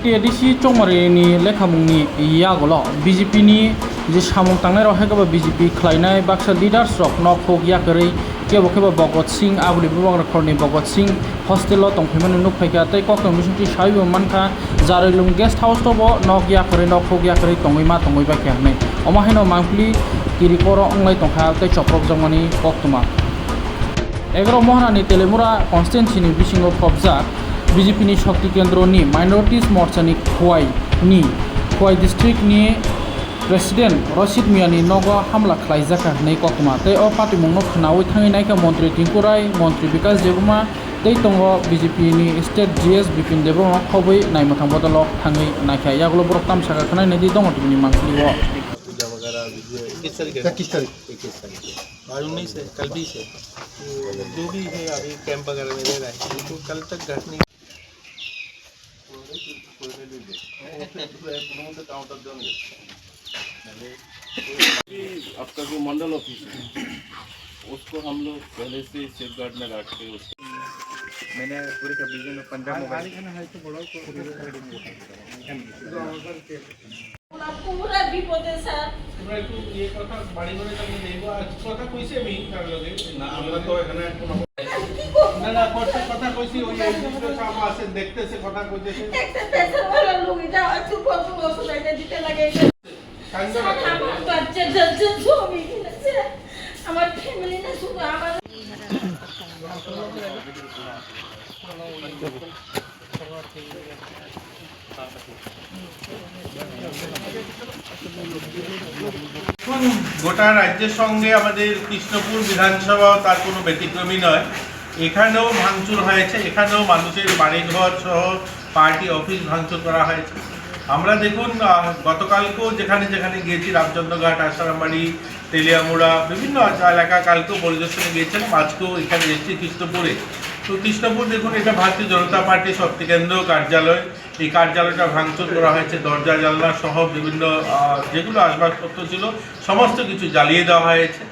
টিএডিসি चौमारिनि लेखामुंनि यागल' बिजेपिनि जे सामुं थांनाय रहायगोबा बिजेपि खालायनाय बाक्सा लिडार्स रक नखौ याकरै केबो केबो भगत सिंह आगुलि बुबांरखरनि भगत सिंह हस्टेलाव दंफैमानो नुफैखा तै कक्टं मिसुंथि साइबो मानखा जारैलुं गेस्ट हाउस तबो नक याकरै नखौ याकरै तंगैमा तंगैबा खेहनै अमाहायनो मांफ्लि किरिकर अंलाय तंखा तै चप्रक जंगनि कक्तमा 11 महरानि तेलेमुरा कन्स्टिट्युन्सिनि बिसिङाव फबजा बिजेपिनि शक्ति केन्द्रनि माइनरिटिज मोर्चानि खवाइ डिस्ट्रिक्टनि प्रेसिडेन्ट रशिद मियानि नग हामला खालायजाखा नै कक्तमा तै अ पार्टी मुंनो खनावै थाङैनायखा मन्त्री टिंकु राय मन्त्री विकास देबुमा तै दङ बिजेपिनि स्टेट जीएस बिपिन देबुमा खबै नायमथां बदल थाङै नायखा यागल बरक तामसाखा खनाय नैदि दङ टिमनि मांखलिव पूजा वगैरह 21 तारीख आज 19 है कल 20 है जो भी है अभी कैंप वगैरह में रह रहा है तो कल तक घर नहीं आपका जो मंडल ऑफिस है उसको हम लोग पहले से सेफ गार्ड में रख के मैंने पूरी का बिजन में 15 मोबाइल पूरा विपदे স্যার তোমরা একটু এই কথা বাড়ি ঘরে আমি দেব আজ কথা কইছি আমি তার লগে না আমরা তো এখানে কোনো না কথা কইছি ওই এসডিও সাহেব আছে দেখতেছে কথা কইতেছে একটা পেছন वाला লোক এটা চুপ চুপ শুনাইতে দিতে লাগে আমার বাচ্চা দর্জন ছবি কিনেছে আমার ফ্যামিলি না শুধু আমার গোটা রাজ্যের সঙ্গে আমাদের কৃষ্ণপুর বিধানসভা তার কোনো ব্যতিক্রমী নয় এখানেও ভাঙচুর হয়েছে এখানেও মানুষের বাড়িঘর সহ পার্টি অফিস ভাঙচুর করা হয়েছে আমরা দেখুন গতকালকেও যেখানে যেখানে গিয়েছি রামচন্দ্রঘাট আশারামবাড়ি তেলিয়ামুড়া বিভিন্ন এলাকা কালকেও পরিদর্শনে গিয়েছিলাম আজকেও এখানে এসেছি কৃষ্ণপুরে তো কৃষ্ণপুর দেখুন এটা ভারতীয় জনতা পার্টির শক্তি কেন্দ্র কার্যালয় এই কার্যালয়টা ভাঙচুর করা হয়েছে দরজা জানলা সহ বিভিন্ন যেগুলো আসবাবপত্র ছিল সমস্ত কিছু জ্বালিয়ে দেওয়া হয়েছে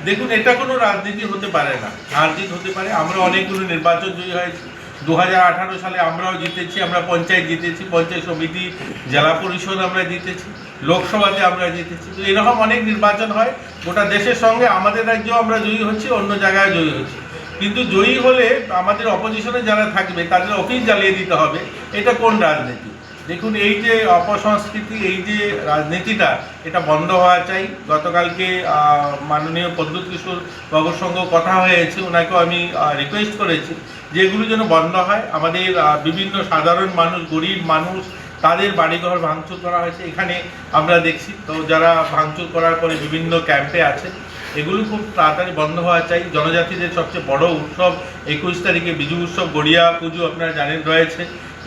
দেখুন এটা কোনো রাজনীতি হতে পারে না হারজিত হতে পারে আমরা অনেকগুলো নির্বাচন জয়ী হয়েছি 2018 সালে আমরাও জিতেছি আমরা পঞ্চায়েত জিতেছি পঞ্চায়েত সমিতি জেলা পরিষদ আমরা জিতেছি লোকসভাতে আমরা জিতেছি তো এরকম অনেক নির্বাচন হয় গোটা দেশের সঙ্গে আমাদের রাজ্যেও আমরা জয়ী হচ্ছি অন্য জায়গায় জয়ী হচ্ছি কিন্তু জয়ী হলে আমাদের অপোজিশনে যারা থাকবে তাদের অফিস জ্বালিয়ে দিতে হবে এটা কোন রাজনীতি দেখুন এই যে অপসংস্কৃতি এই যে রাজনীতিটা এটা বন্ধ হওয়া চাই গতকালকে মাননীয় প্রদ্যুৎ কিশোর বাবুর সঙ্গেও কথা হয়েছে ওনাকেও আমি রিকোয়েস্ট করেছি যে এগুলো যেন বন্ধ হয় আমাদের বিভিন্ন সাধারণ মানুষ গরিব মানুষ তাদের বাড়িঘর ভাঙচুর করা হয়েছে এখানে আমরা দেখছি তো যারা ভাঙচুর করার পরে বিভিন্ন ক্যাম্পে আছে এগুলো খুব তাড়াতাড়ি বন্ধ হওয়া চাই জনজাতিদের সবচেয়ে বড় উৎসব 21 তারিখে বিজু উৎসব গড়িয়া পুজো আপনারা জানেন রয়েছে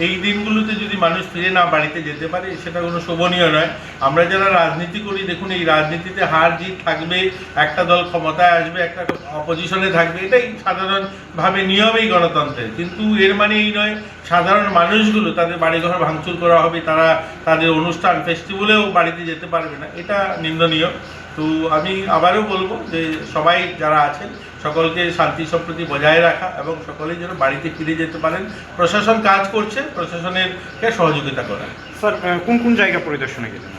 এই দিনগুলোতে যদি মানুষ ফিরে না বাড়িতে যেতে পারে সেটা কোনো শোভনীয় নয় আমরা যারা রাজনীতি করি দেখুন এই রাজনীতিতে হার জিত থাকবে একটা দল ক্ষমতায় আসবে একটা অপোজিশনে থাকবে এটাই সাধারণভাবে নিয়মেই গণতন্ত্রের কিন্তু এর মানে এই নয় সাধারণ মানুষগুলো তাদের বাড়িঘর ভাঙচুর করা হবে তারা তাদের অনুষ্ঠান ফেস্টিভ্যালেও বাড়িতে যেতে পারবে না এটা নিন্দনীয় তো আমি আবারও বলবো যে সবাই যারা আছেন সকলকে শান্তি সম্প্রীতি বজায় রাখা এবং সকলেই যেন বাড়িতে ফিরে যেতে পারেন প্রশাসন কাজ করছে প্রশাসনেরকে সহযোগিতা করা স্যার কোন কোন জায়গা পরিদর্শনে গেলেন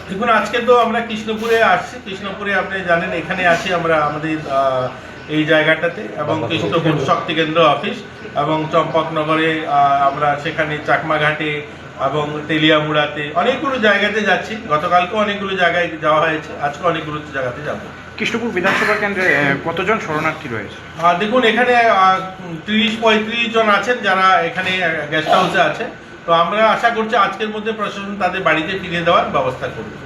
দেখুন আজকে তো আমরা কৃষ্ণপুরে আসছি কৃষ্ণপুরে আপনি জানেন এখানে আছি আমরা আমাদের এই জায়গাটাতে এবং কৃষ্ণপুর শক্তি কেন্দ্র অফিস এবং চম্পকনগরে আমরা সেখানে চাকমাঘাটে এবং তেলিয়ামুড়াতে অনেকগুলো জায়গাতে যাচ্ছি গতকালকেও অনেকগুলো জায়গায় যাওয়া হয়েছে আজকে অনেকগুলো জায়গাতে যাব কৃষ্ণপুর বিধানসভা কেন্দ্রে কতজন শরণার্থী রয়েছে দেখুন এখানে 30-35 জন আছেন যারা এখানে গেস্ট হাউসে আছে তো আমরা আশা করছি আজকের মধ্যে প্রশাসন তাদের বাড়িতে ফিরিয়ে দেওয়ার ব্যবস্থা করবে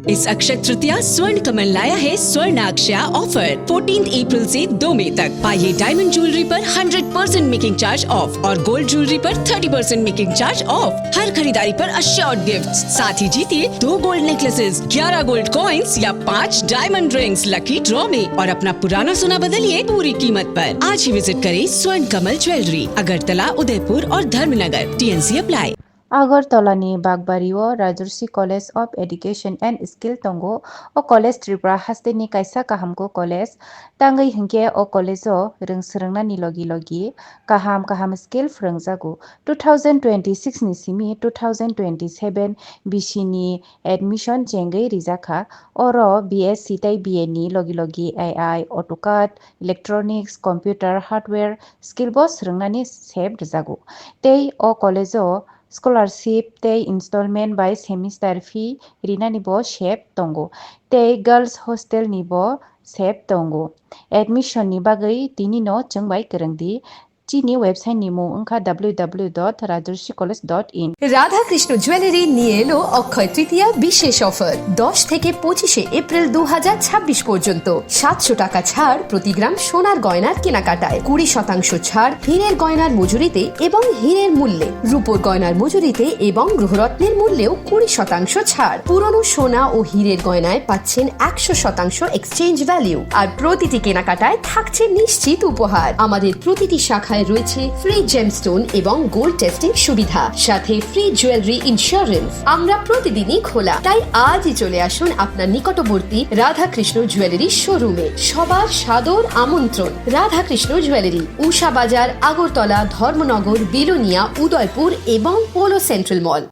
इस अक्षय तृतीया स्वर्ण कमल लाया है स्वर्ण अक्षया ऑफर 14 अप्रैल से 2 मई तक पाइए डायमंड ज्वेलरी पर 100% मेकिंग चार्ज ऑफ और गोल्ड ज्वेलरी पर 30% मेकिंग चार्ज ऑफ हर खरीदारी पर अश्योर्ड गिफ्ट साथ ही जीतिए 2 गोल्ड नेकलेसेस 11 गोल्ड कॉइन्स या 5 डायमंड रिंग्स लकी ड्रॉ में और अपना पुराना सोना बदलिए पूरी कीमत पर आज ही विजिट करें स्वर्ण कमल ज्वेलरी अगरतला उदयपुर और Dharmanagar TNC apply. Agartala-ni Bagbario Rajarsi College of Education and Skill tongo o college Tripura haste-ni kaisa kahamko college tangai hingke o college o rungsrungna ni logi kaham skill phwrungjago 2026 ni simi 2027 BC ni admission jengei rijaka oro BSc tai BA ni logi AI AutoCAD electronics computer hardware skill bo srungnani sep rijago tei o college o scholarship tei installment by semester fee rinani bo sep tongo tei girls hostel ni bo sep tongo admission ni bagui tini no chungbai kwrungdi chini website ni mung wngkha www.rajarsicollege.in Radhakrishna jewellery নিয়ে এলো অক্ষয় তৃতীয়া বিশেষ offer 10 থেকে 25 April 2026 পর্যন্ত 700 টাকা ছাড় প্রতি গ্রাম সোনার গয়নার কেনাকাটায় 20% ছাড় হীরের গয়নার মজুরিতে এবং হীরের মূল্যে রূপোর গয়নার মজুরিতে এবং গ্রহরত্নের মূল্যেও 20% ছাড় পুরনো সোনা ও হীরের গয়নায় পাচ্ছেন 100% এক্সচেঞ্জ ভ্যালু আর প্রতিটি কেনাকাটায় থাকছে নিশ্চিত উপহার আমাদের প্রতিটি শাখায় রয়েছে ফ্রি জেমস্টোন এবং গোল্ড টেস্টিং সুবিধা সাথে ফ্রি জুয়েলারি ইন্স্যুরেন্স আমরা প্রতিদিনই খোলা তাই আজই চলে আসুন আপনার নিকটবর্তী রাধাকৃষ্ণ জুয়েলারি শোরুমে সবার সাদর আমন্ত্রণ রাধাকৃষ্ণ জুয়েলারি উষা বাজার আগরতলা ধর্মনগর বিলোনিয়া উদয়পুর এবং পোলো সেন্ট্রাল মল